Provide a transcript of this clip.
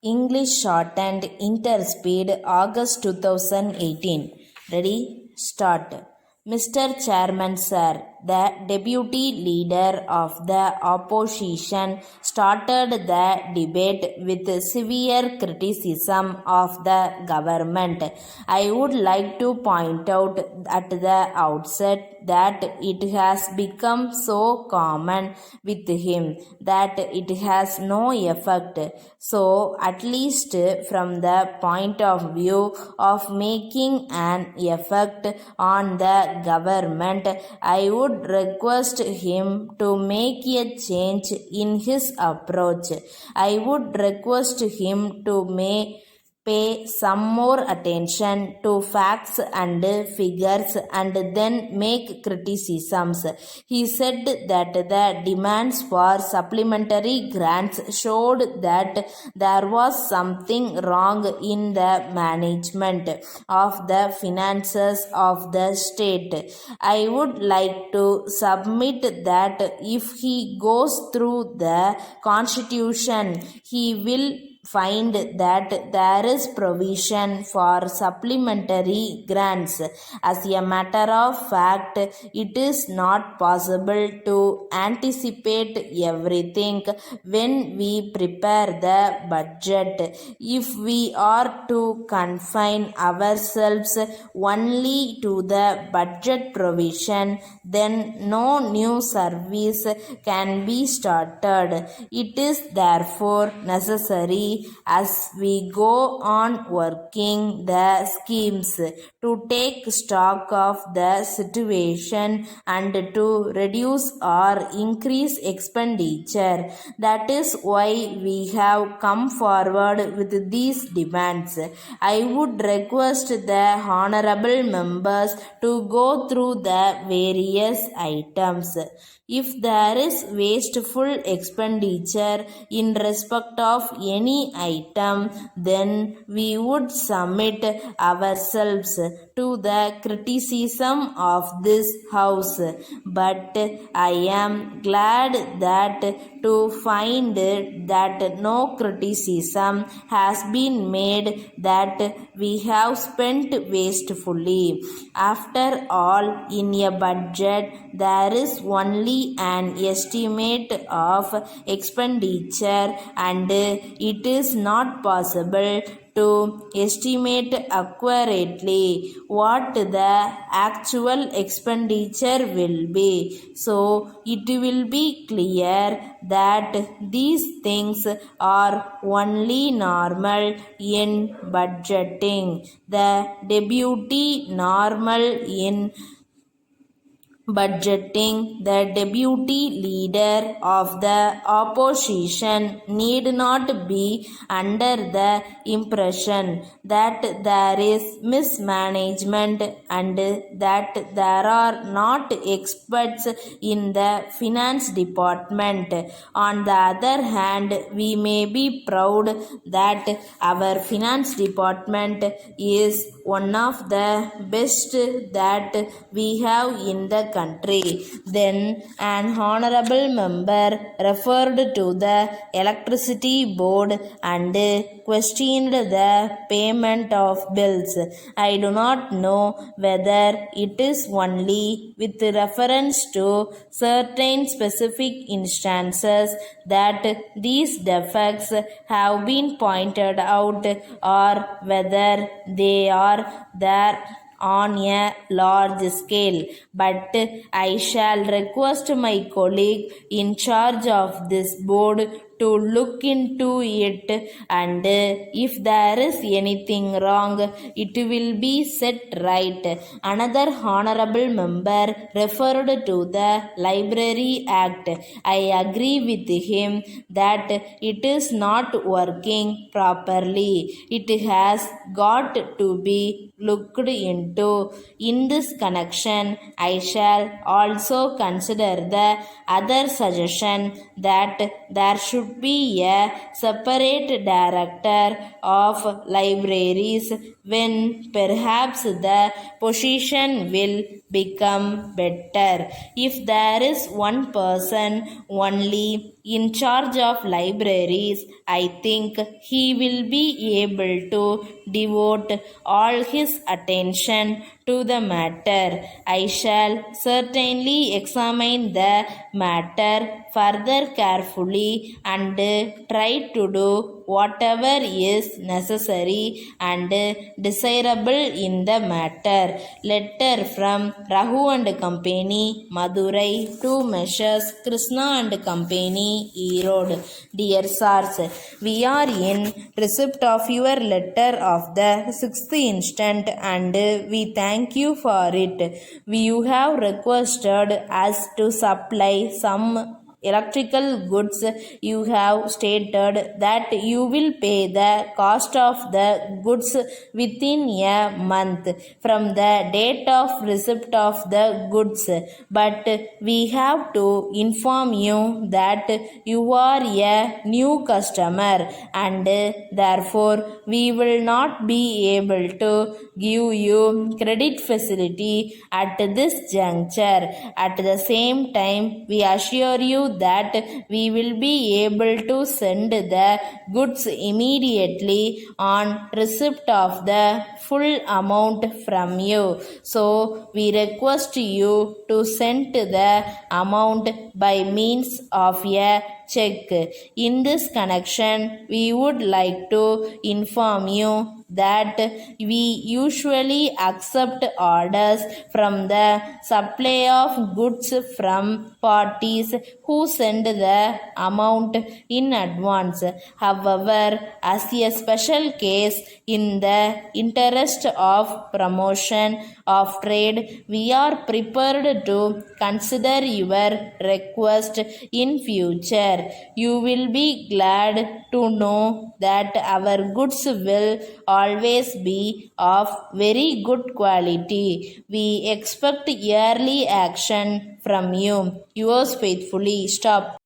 English Shorthand Inter Speed August 2018. Ready? Start. Mr. Chairman Sir, the deputy leader of the opposition started the debate with severe criticism of the government. I would like to point out at the outset that it has become so common with him that it has no effect. So, at least from the point of view of making an effect on the government, I would request him to make a change in his approach. I would request him to pay some more attention to facts and figures and then make criticisms. He said that the demands for supplementary grants showed that there was something wrong in the management of the finances of the state. I would like to submit that if he goes through the constitution, he will find that there is provision for supplementary grants. As a matter of fact, it is not possible to anticipate everything when we prepare the budget. If we are to confine ourselves only to the budget provision, then no new service can be started. It is therefore necessary as we go on working the schemes to take stock of the situation and to reduce or increase expenditure. That is why we have come forward with these demands. I would request the honorable members to go through the various items. If there is wasteful expenditure in respect of any item, then we would submit ourselves to the criticism of this house. But I am glad that to find that no criticism has been made that we have spent wastefully. After all, in a budget, there is only an estimate of expenditure, and it is not possible to estimate accurately what the actual expenditure will be. So, it will be clear that these things are only normal in budgeting. The deputy normal in budgeting, the deputy leader of the opposition need not be under the impression that there is mismanagement and that there are not experts in the finance department. On the other hand, we may be proud that our finance department is one of the best that we have in the country. Then an honorable member referred to the electricity board and questioned the payment of bills. I do not know whether it is only with reference to certain specific instances that these defects have been pointed out or whether they are there on a large scale, but I shall request my colleague in charge of this board to look into it, and if there is anything wrong, it will be set right. Another honorable member referred to the Library Act. I agree with him that it is not working properly. It has got to be looked into. In this connection, I shall also consider the other suggestion that there should should be a separate director of libraries when perhaps the position will become better. If there is one person only in charge of libraries, I think he will be able to devote all his attention to the matter. I shall certainly examine the matter further carefully and try to do whatever is necessary and desirable in the matter. Letter from Rahu and Company, Madurai, to Messrs. Krishna and Company, Erode. Dear Sirs, we are in receipt of your letter of the 6th instant and we thank you for it. You have requested us to supply some electrical goods. You have stated that you will pay the cost of the goods within a month from the date of receipt of the goods, but we have to inform you that you are a new customer and therefore we will not be able to give you credit facility at this juncture. At the same time, we assure you that we will be able to send the goods immediately on receipt of the full amount from you. So, we request you to send the amount by means of a check. In this connection, we would like to inform you that we usually accept orders from the supply of goods from parties who send the amount in advance. However, as a special case, in the interest of promotion of trade, we are prepared to consider your request in future. You will be glad to know that our goods will always be of very good quality. We expect yearly action from you. Yours faithfully. Stop.